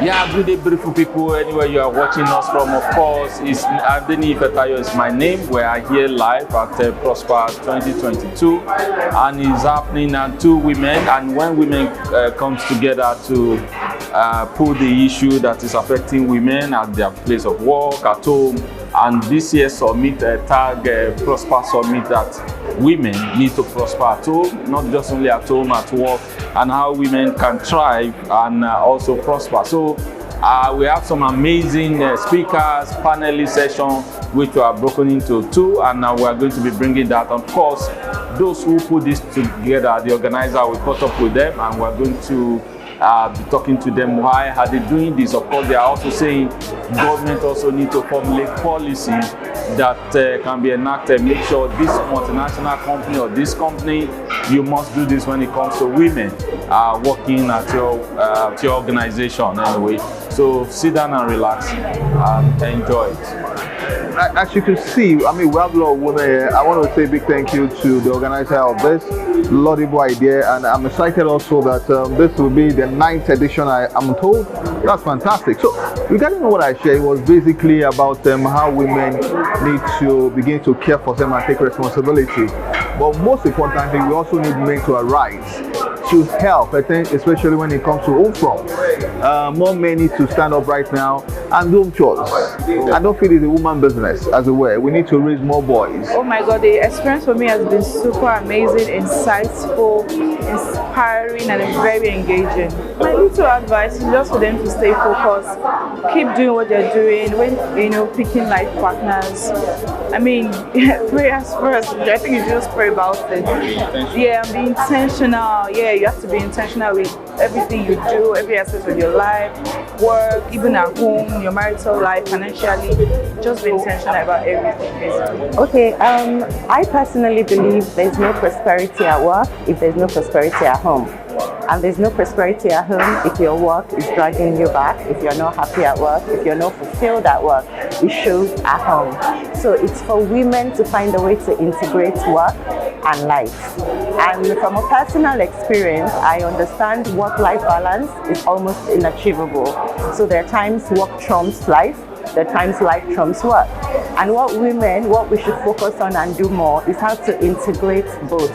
Yeah, good day, beautiful people. Anywhere you are watching us from, of course, is Adeni Ifetayo is my name. We are here live at Prosper 2022, and it's happening at two women. And when women comes together to pull the issue that is affecting women at their place of work, at home, and this year's summit tag Prosper Summit, that women need to prosper at home, not just only at home, at work, and how women can thrive and also prosper. So we have some amazing speakers, panelist session, which we are broken into two, and now we are going to be bringing that. Of course, those who put this together, the organizer, will caught up with them, and we're going to be talking to them. Why are they doing this? Of course, they are also saying government also need to formulate policy that can be enacted. Make sure this multinational company or this company, you must do this when it comes to women working at your organization anyway. So sit down and relax and enjoy it. As you can see, I mean, we have a lot of women here. I want to say a big thank you to the organizer of this laudable idea, and I'm excited also that this will be the 9th edition, I'm told. That's fantastic. So regarding what I shared, it was basically about how women need to begin to care for them and take responsibility. But most importantly, we also need men to arise to help, I think, especially when it comes to home front. More men need to stand up right now and do chores. I don't feel it's a woman business, as it were. We need to raise more boys. Oh my God, the experience for me has been super amazing, insightful, inspiring, and very engaging. My little advice is just for them to stay focused, keep doing what they're doing, when picking life partners. I mean, prayers first. I think you just pray about it. Yeah, be intentional. Yeah, you have to be intentional with everything you do, every aspect of your life, work, even at home, your marital life, financially. Just be intentional about everything, basically. Okay, I personally believe there's no prosperity at work if there's no prosperity at home. And there's no prosperity at home if your work is dragging you back, if you're not happy at work, if you're not fulfilled at work. It shows at home. So it's for women to find a way to integrate work and life. And from a personal experience, I understand work-life balance is almost unachievable. So there are times work trumps life, there are times life trumps work. And what we should focus on and do more is how to integrate both.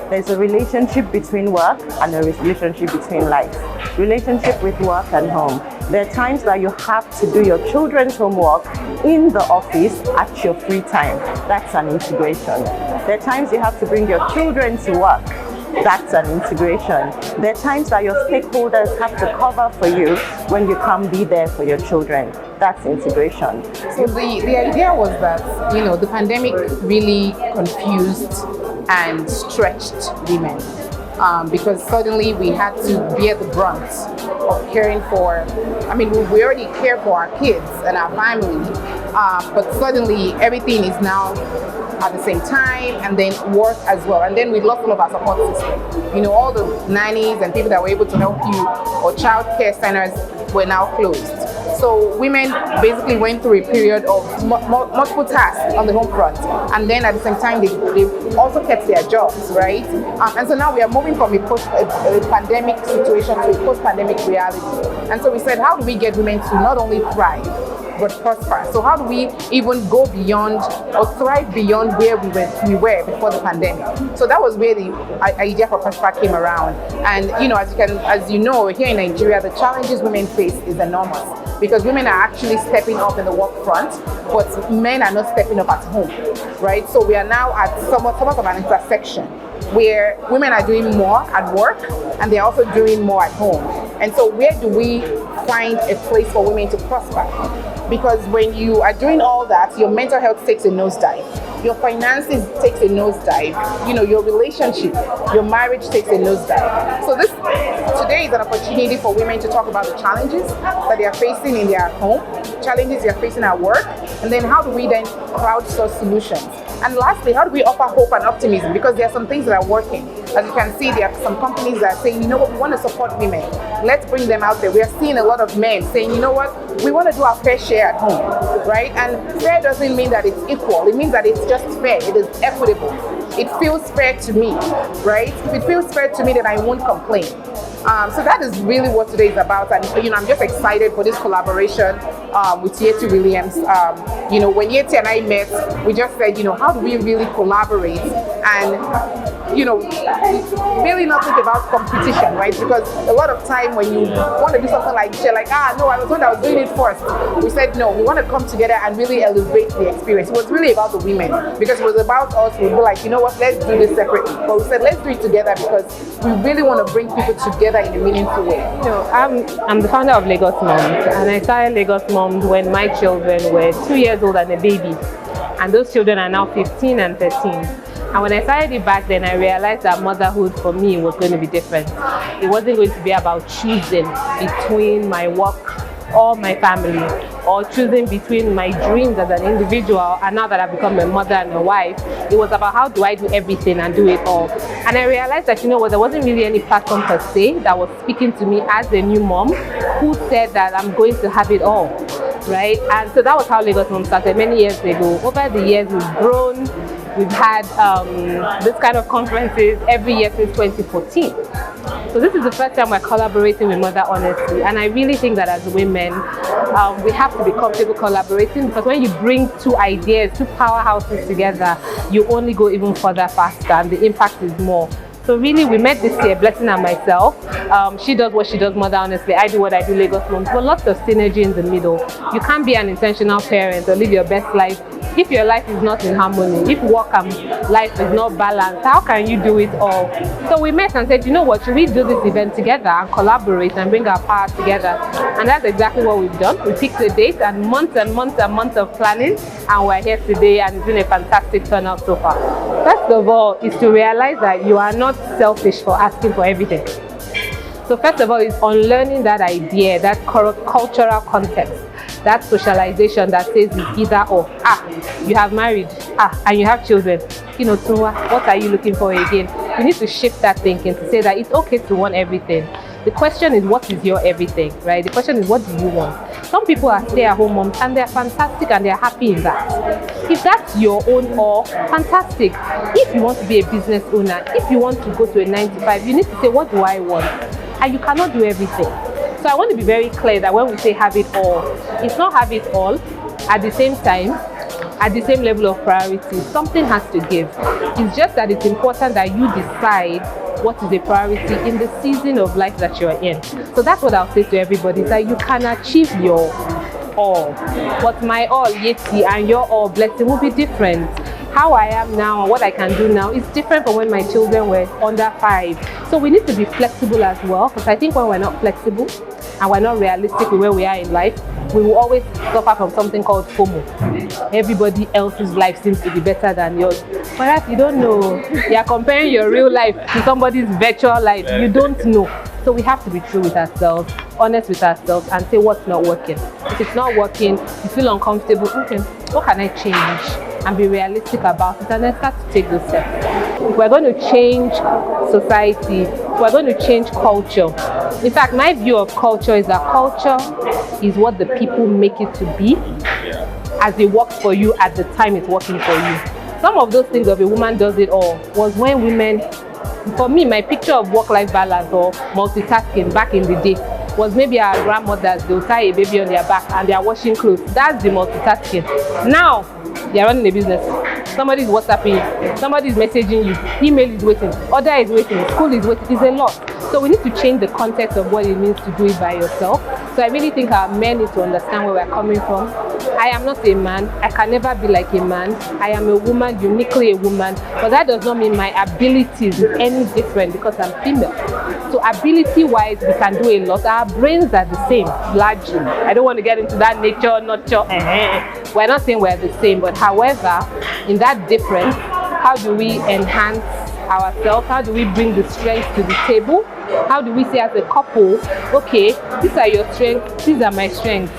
There's a relationship between work and a relationship between life. Relationship with work and home. There are times that you have to do your children's homework in the office at your free time. That's an integration. There are times you have to bring your children to work. That's an integration. There are times that your stakeholders have to cover for you when you can't be there for your children. That's integration. So the idea was that, the pandemic really confused and stretched women because suddenly we had to bear the brunt of caring for, we already care for our kids and our family, but suddenly everything is now at the same time, and then work as well. And then we lost all of our support system. All the nannies and people that were able to help you, or child care centers, were now closed. So women basically went through a period of multiple tasks on the home front, and then at the same time they also kept their jobs, right? And so now we are moving from a pandemic situation to a post-pandemic reality. And so we said, how do we get women to not only thrive but prosper? So how do we even go beyond or thrive beyond where we were before the pandemic? So that was where the idea for Prosper came around. And as you know, here in Nigeria, the challenges women face is enormous, because women are actually stepping up in the work front, but men are not stepping up at home, right? So we are now at somewhat of an intersection where women are doing more at work and they're also doing more at home. And so where do we find a place for women to prosper? Because when you are doing all that, your mental health takes a nosedive. Your finances takes a nosedive. Your relationship, your marriage takes a nosedive. So today is an opportunity for women to talk about the challenges that they are facing in their home, challenges they are facing at work, and then how do we then crowdsource solutions? And lastly, how do we offer hope and optimism? Because there are some things that are working. As you can see, there are some companies that are saying, you know what, we want to support women. Let's bring them out there. We are seeing a lot of men saying, you know what, we want to do our fair share at home, right? And fair doesn't mean that it's equal. It means that it's just fair. It is equitable. It feels fair to me, right? If it feels fair to me, then I won't complain. So that is really what today is about, and I'm just excited for this collaboration with Yeti Williams. When Yeti and I met, we just said, how do we really collaborate and really not think about competition, right? Because a lot of time when you want to do something like this, you're like, no, I was the one that was doing it first. We said, no, we want to come together and really elevate the experience. It was really about the women, because it was about us. We'd be like, you know what, let's do this separately. But we said, let's do it together because we really want to bring people together in a meaningful way. I'm the founder of Lagos Moms, and I started Lagos Moms when my children were 2 years old and a baby. And those children are now 15 and 13. And when I started it back then, I realized that motherhood for me was going to be different. It wasn't going to be about choosing between my work or my family, or choosing between my dreams as an individual and now that I've become a mother and a wife. It was about how do I do everything and do it all. And I realized that, there wasn't really any platform per se that was speaking to me as a new mom who said that I'm going to have it all, right? And so that was how Lagos Mom started many years ago. Over the years, we've grown. We've had this kind of conferences every year since 2014. So this is the first time we're collaborating with Mother Honestly. And I really think that as women, we have to be comfortable collaborating, because when you bring two ideas, two powerhouses together, you only go even further faster and the impact is more. So really, we met this year, Blessing and myself. She does what she does, Mother Honestly. I do what I do, Lagos Moms. But lots of synergy in the middle. You can't be an intentional parent or live your best life if your life is not in harmony. If work and life is not balanced, how can you do it all? So we met and said, you know what, should we do this event together and collaborate and bring our power together? And that's exactly what we've done. We picked a date and months and months and months of planning, and we're here today, and it's been a fantastic turnout so far. First of all, is to realize that you are not selfish for asking for everything. So first of all, is unlearning that idea, that cultural context, that socialization that says it's either or. You have married, and you have children. Tunwa, what are you looking for again? You need to shift that thinking to say that it's okay to want everything. The question is, what is your everything, right? The question is, what do you want? Some people are stay-at-home moms and they're fantastic and they're happy in that. If that's your own or fantastic. If you want to be a business owner, if you want to go to a 9 to 5, you need to say, what do I want? And you cannot do everything. So I want to be very clear that when we say have it all, it's not have it all at the same time, at the same level of priority. Something has to give. It's just that it's important that you decide what is a priority in the season of life that you're in. So that's what I'll say to everybody, that you can achieve your all. But my all, Yeti, and your all, Blessing, will be different. How I am now and what I can do now is different from when my children were under 5. So we need to be flexible as well, because I think when we're not flexible and we're not realistic with where we are in life, we will always suffer from something called FOMO. Everybody else's life seems to be better than yours. Perhaps you don't know. You're comparing your real life to somebody's virtual life. You don't know. So we have to be true with ourselves, honest with ourselves, and say what's not working. If it's not working, you feel uncomfortable, okay, what can I change? And be realistic about it, and then start to take those steps. If we're going to change society, we're going to change culture. In fact, my view of culture is that culture is what the people make it to be as it works for you at the time it's working for you. Some of those things of a woman does it all was when women, for me, my picture of work-life balance or multitasking back in the day was maybe our grandmothers, they'll tie a baby on their back and they're washing clothes. That's the multitasking. Now, they're running a business. Somebody is WhatsApping you, somebody is messaging you, email is waiting, order is waiting, school is waiting. It's a lot. So we need to change the context of what it means to do it by yourself. So I really think our men need to understand where we're coming from. I am not a man. I can never be like a man. I am a woman, uniquely a woman. But that does not mean my abilities is any different because I'm female. So ability-wise, we can do a lot. Our brains are the same, largely. I don't want to get into that nature, nurture. We're not saying we're the same, but however, in that difference, how do we enhance ourselves? How do we bring the strength to the table? How do we say as a couple, okay, these are your strengths, these are my strengths.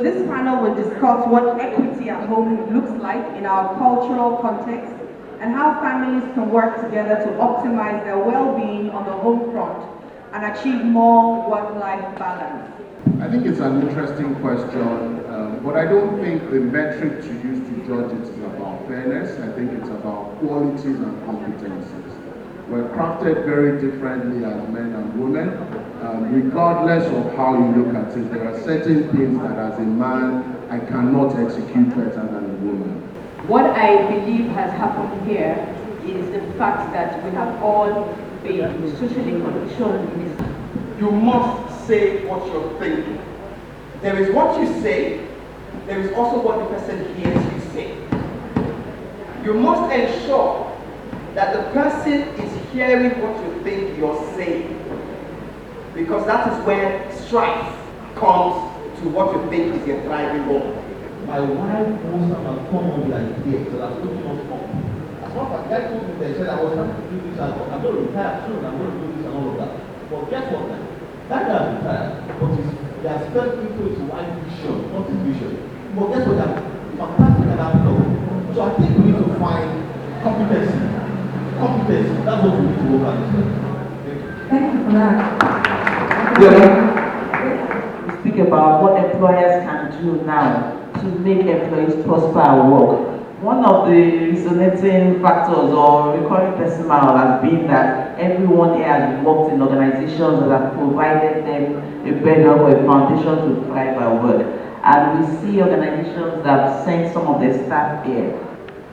this panel will discuss what equity at home looks like in our cultural context and how families can work together to optimize their well-being on the home front and achieve more work-life balance. I think it's an interesting question, but I don't think the metric to use to judge it is about fairness. I think it's about qualities and competencies. We're crafted very differently as men and women. Regardless of how you look at it, there are certain things that as a man, I cannot execute better than a woman. What I believe has happened here is the fact that we have all been socially conditioned in this. You must say what you're thinking. There is what you say, there is also what the person hears you say. You must ensure that the person is hearing what you think you're saying, because that is where strife comes to what you think is your thriving goal. My wife wants to come on the idea, so that's putting us up. As long as that told me, they said I was trying to do this, I'm going to retire soon, I'm going to do this and all of that. But guess what? That guy retired, but he has spent into his wife vision, not his vision. But guess what? That's fantastic at that level. So I think we need to find competency. Competency, that's what we need to work on. Thank you for that. We speak about what employers can do now to make employees prosper at work. One of the resonating factors or recurring testimonial has been that everyone here has worked in organizations that have provided them a bedrock or a foundation to thrive at work. And we see organizations that have sent some of their staff here.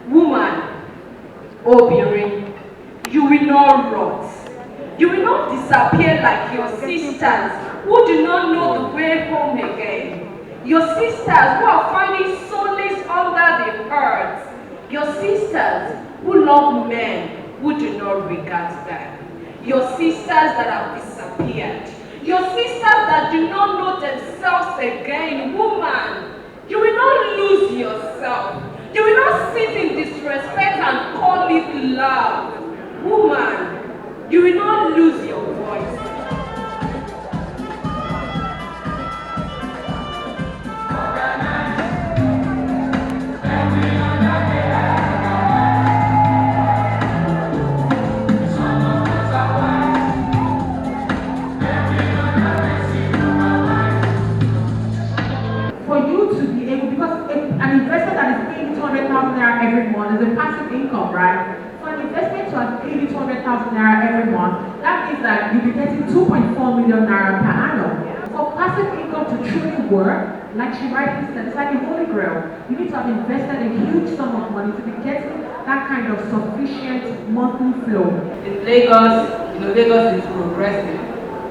Woman, Obirin, you will not rot. You will not disappear like your sisters who do not know the way home again. Your sisters who are finding solace under the earth. Your sisters who love men who do not regard them. Your sisters that have disappeared. Your sisters that do not know themselves again. Woman, you will not lose yourself. You will not sit in disrespect and call it love. Woman, you will not lose your voice. For you to be able, because an investor that is paying 200,000 naira every month is a passive income, right? So an investment to have paid 200,000 naira every month, that means that you'll be getting 2.4 million naira per annum. For passive income to truly work, like she rightly said, it's like a holy grail. You need to have invested a huge sum of money to be getting that kind of sufficient monthly flow. In Lagos, Lagos is progressive,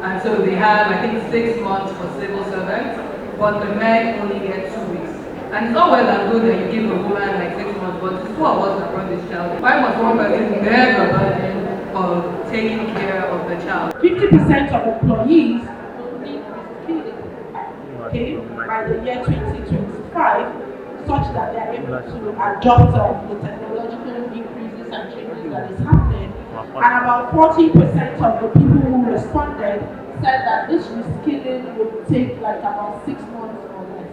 and so they have, I think, 6 months for civil servants, but the men only get 2 weeks. And it's not well and good that you give a woman like 6 months, but it's 2 of us that brought this child. Why must one person bear the burden of taking care of the child? 50% of employees by the year 2025, such that they are able to adopt the technological increases and changes that is happening. And about 40% of the people who responded said that this reskilling would take like about 6 months or less.